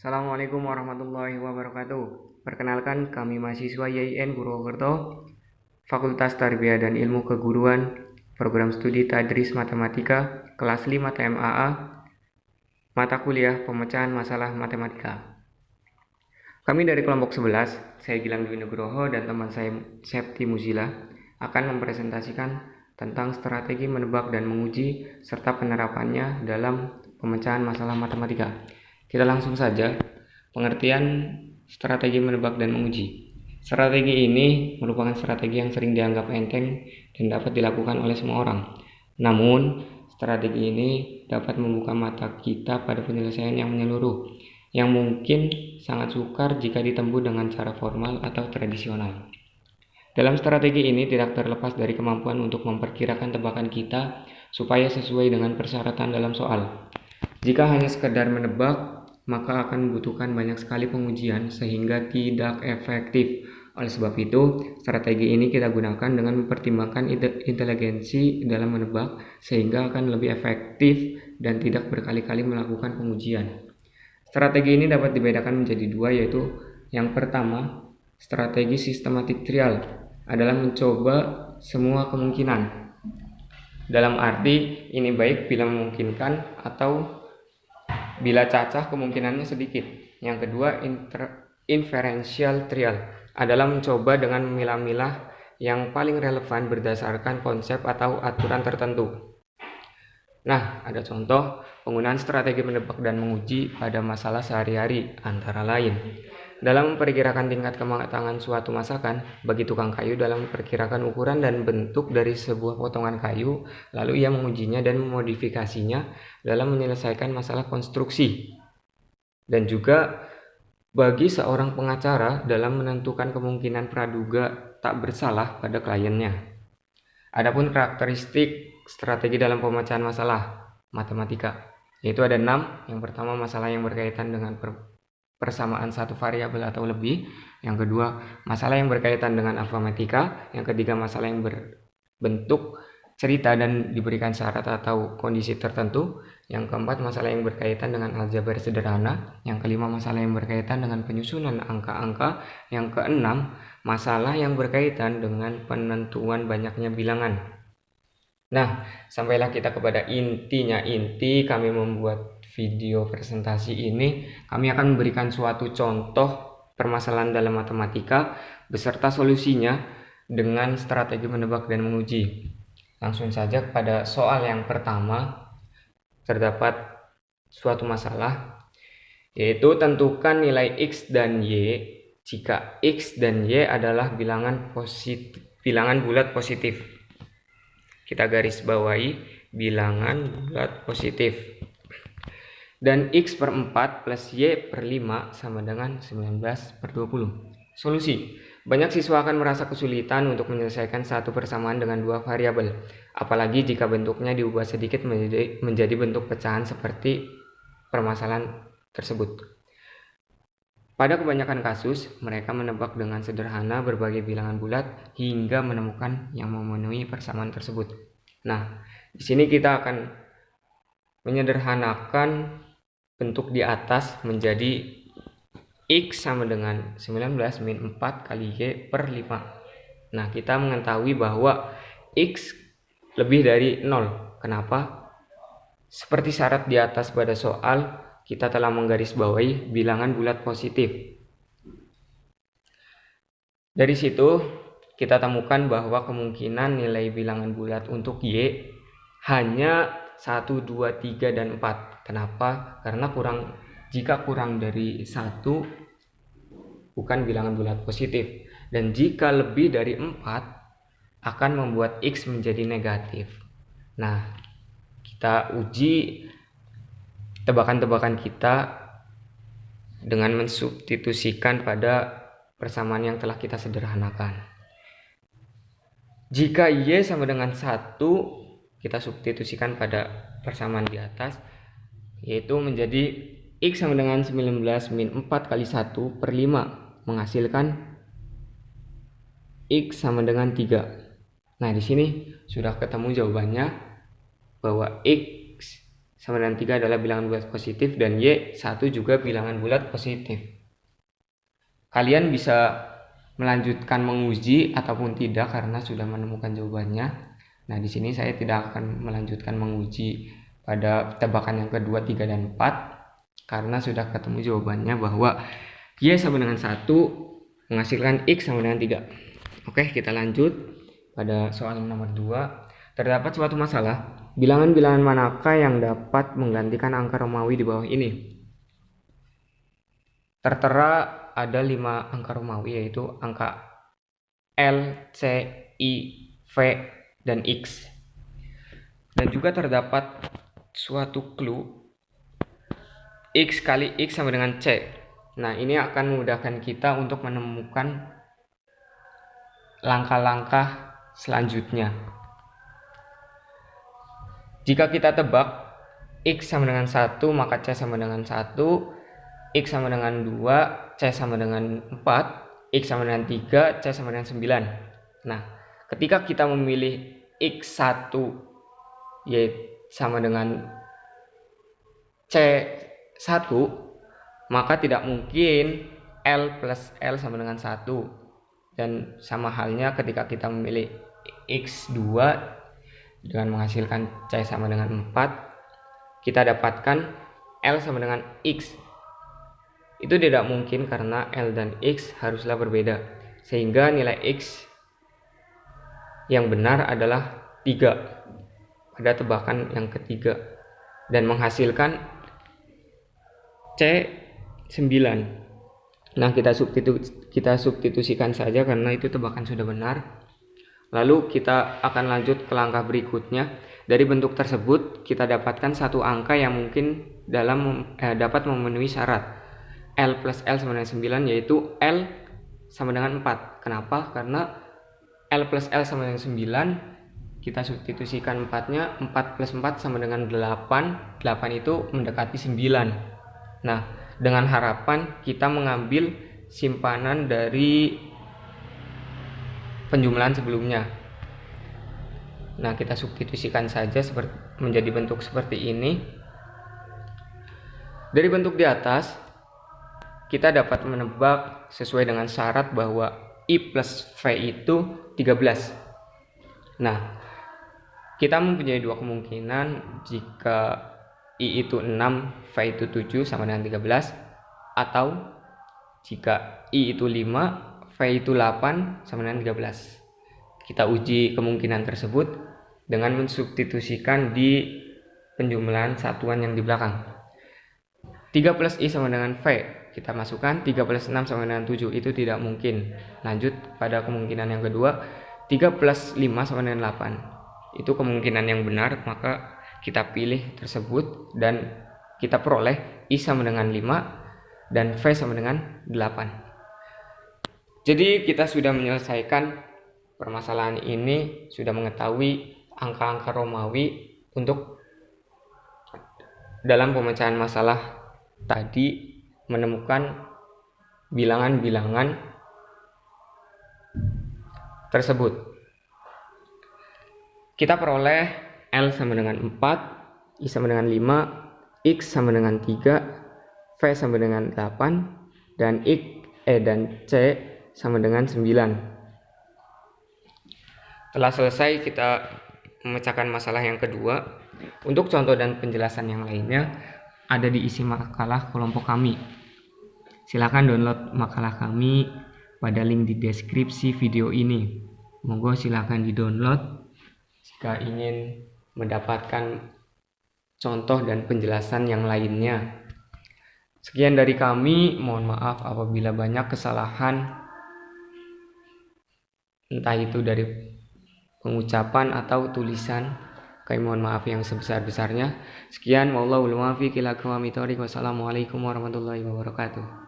Assalamualaikum warahmatullahi wabarakatuh. Perkenalkan, kami mahasiswa YIN Purwokerto, Fakultas Tarbiyah dan Ilmu Keguruan, Program Studi Tadris Matematika, kelas 5 TMAA, mata kuliah pemecahan masalah matematika. Kami dari kelompok 11, saya Gilang Dwi Nugroho dan teman saya Septi Muzila akan mempresentasikan tentang strategi menebak dan menguji serta penerapannya dalam pemecahan masalah matematika. Kita langsung saja. Pengertian strategi menebak dan menguji. Strategi ini merupakan strategi yang sering dianggap enteng dan dapat dilakukan oleh semua orang. Namun, strategi ini dapat membuka mata kita pada penyelesaian yang menyeluruh, yang mungkin sangat sukar jika ditempuh dengan cara formal atau tradisional. Dalam strategi ini tidak terlepas dari kemampuan untuk memperkirakan tebakan kita supaya sesuai dengan persyaratan dalam soal. Jika hanya sekedar menebak, maka akan membutuhkan banyak sekali pengujian sehingga tidak efektif. Oleh sebab itu, strategi ini kita gunakan dengan mempertimbangkan inteligensi dalam menebak sehingga akan lebih efektif dan tidak berkali-kali melakukan pengujian. Strategi ini dapat dibedakan menjadi dua, yaitu yang pertama, strategi sistematik trial adalah mencoba semua kemungkinan. Dalam arti ini baik bila memungkinkan atau bila cacah kemungkinannya sedikit. Yang kedua, inferential trial adalah mencoba dengan memilah-milah yang paling relevan berdasarkan konsep atau aturan tertentu. Nah, ada contoh penggunaan strategi menebak dan menguji pada masalah sehari-hari, antara lain dalam memperkirakan tingkat kematangan suatu masakan, bagi tukang kayu dalam memperkirakan ukuran dan bentuk dari sebuah potongan kayu, lalu ia mengujinya dan memodifikasinya dalam menyelesaikan masalah konstruksi. Dan juga bagi seorang pengacara dalam menentukan kemungkinan praduga tak bersalah pada kliennya. Adapun karakteristik strategi dalam pemecahan masalah matematika, yaitu ada 6. Yang pertama, masalah yang berkaitan dengan persamaan satu variabel atau lebih. Yang kedua, masalah yang berkaitan dengan aritmatika. Yang ketiga, masalah yang berbentuk cerita dan diberikan syarat atau kondisi tertentu. Yang keempat, masalah yang berkaitan dengan aljabar sederhana. Yang kelima, masalah yang berkaitan dengan penyusunan angka-angka. Yang keenam, masalah yang berkaitan dengan penentuan banyaknya bilangan. Nah, sampailah kita kepada intinya. Inti kami membuat video presentasi ini, kami akan memberikan suatu contoh permasalahan dalam matematika beserta solusinya dengan strategi menebak dan menguji. Langsung saja pada soal yang pertama. Terdapat suatu masalah, yaitu tentukan nilai X dan Y jika X dan Y adalah bilangan bulat positif. Kita garis bawahi bilangan bulat positif. Dan X per 4 plus Y per 5 sama dengan 19 per 20. Solusi. Banyak siswa akan merasa kesulitan untuk menyelesaikan satu persamaan dengan dua variabel, apalagi jika bentuknya diubah sedikit menjadi bentuk pecahan seperti permasalahan tersebut. Pada kebanyakan kasus, mereka menebak dengan sederhana berbagai bilangan bulat hingga menemukan yang memenuhi persamaan tersebut. Nah, di sini kita akan menyederhanakan bentuk di atas menjadi X sama dengan 19 min 4 kali Y per 5. Nah, kita mengetahui bahwa X lebih dari 0. Kenapa? Seperti syarat di atas pada soal, kita telah menggarisbawahi bilangan bulat positif. Dari situ kita temukan bahwa kemungkinan nilai bilangan bulat untuk Y hanya 1, 2, 3, dan 4. Kenapa? Karena jika kurang dari 1 bukan bilangan bulat positif, dan jika lebih dari 4 akan membuat X menjadi negatif. Nah, kita uji tebakan-tebakan kita dengan mensubstitusikan pada persamaan yang telah kita sederhanakan. Jika Y sama dengan 1, kita substitusikan pada persamaan di atas, yaitu menjadi X sama dengan 19 min 4 kali 1 per 5, menghasilkan X sama dengan 3. Nah, di sini sudah ketemu jawabannya bahwa X sama dengan 3 adalah bilangan bulat positif dan Y 1 juga bilangan bulat positif. Kalian bisa melanjutkan menguji ataupun tidak karena sudah menemukan jawabannya. Nah, di sini saya tidak akan melanjutkan menguji pada tebakan yang kedua, 3 dan 4 karena sudah ketemu jawabannya bahwa Y sama dengan 1 menghasilkan X sama dengan 3. Oke, kita lanjut pada soal nomor 2. Terdapat suatu masalah, bilangan-bilangan manakah yang dapat menggantikan angka Romawi di bawah ini? Tertera ada 5 angka Romawi, yaitu angka L, C, I, V, dan X. Dan juga terdapat suatu clue X kali X sama dengan C. Nah, ini akan memudahkan kita untuk menemukan langkah-langkah selanjutnya. Jika kita tebak X sama dengan 1, maka C sama dengan 1, X sama dengan 2, C sama dengan 4, X sama dengan 3, C sama dengan 9. Nah, ketika kita memilih X1 Y sama dengan C1, maka tidak mungkin L plus L sama dengan 1. Dan sama halnya ketika kita memilih X2 dengan menghasilkan C sama dengan 4, kita dapatkan L sama dengan X. Itu tidak mungkin karena L dan X haruslah berbeda, sehingga nilai X yang benar adalah 3 pada tebakan yang ketiga dan menghasilkan C9. Nah, kita substitusikan saja karena itu tebakan sudah benar. Lalu kita akan lanjut ke langkah berikutnya. Dari bentuk tersebut kita dapatkan satu angka yang mungkin dapat memenuhi syarat L plus L sama dengan 9, yaitu L sama dengan 4. Kenapa? Karena L plus L sama dengan 9, kita substitusikan 4-nya, 4 plus 4 sama dengan 8. 8 itu mendekati 9. Nah, dengan harapan kita mengambil simpanan dari penjumlahan sebelumnya. Nah, kita substitusikan saja menjadi bentuk seperti ini. Dari bentuk di atas, kita dapat menebak sesuai dengan syarat bahwa I plus V itu 13. Nah, kita mempunyai dua kemungkinan. Jika I itu 6, V itu 7 sama dengan 13. Atau jika I itu 5, V itu 8 sama dengan 13. Kita uji kemungkinan tersebut dengan mensubstitusikan di penjumlahan satuan yang di belakang. 3 plus I sama dengan V, kita masukkan. 3 plus 6 sama dengan 7, itu tidak mungkin. Lanjut pada kemungkinan yang kedua, 3 plus 5 sama dengan 8. Itu kemungkinan yang benar, maka kita pilih tersebut dan kita peroleh I sama dengan 5 dan V sama dengan 8. Jadi kita sudah menyelesaikan permasalahan ini, sudah mengetahui angka-angka Romawi untuk dalam pemecahan masalah tadi, menemukan bilangan-bilangan tersebut. Kita peroleh L sama dengan 4, I sama dengan 5, X sama dengan 3, V sama dengan 8, dan dan C sama dengan 9. Telah selesai kita memecahkan masalah yang kedua. Untuk contoh dan penjelasan yang lainnya ada di isi makalah kelompok kami. Silakan download makalah kami pada link di deskripsi video ini. Monggo silakan di-download jika ingin mendapatkan contoh dan penjelasan yang lainnya. Sekian dari kami, mohon maaf apabila banyak kesalahan, entah itu dari pengucapan atau tulisan. Kami mohon maaf yang sebesar-besarnya. Sekian, wallahul muwaffiq ila aqwamit thoriq. Wassalamualaikum warahmatullahi wabarakatuh.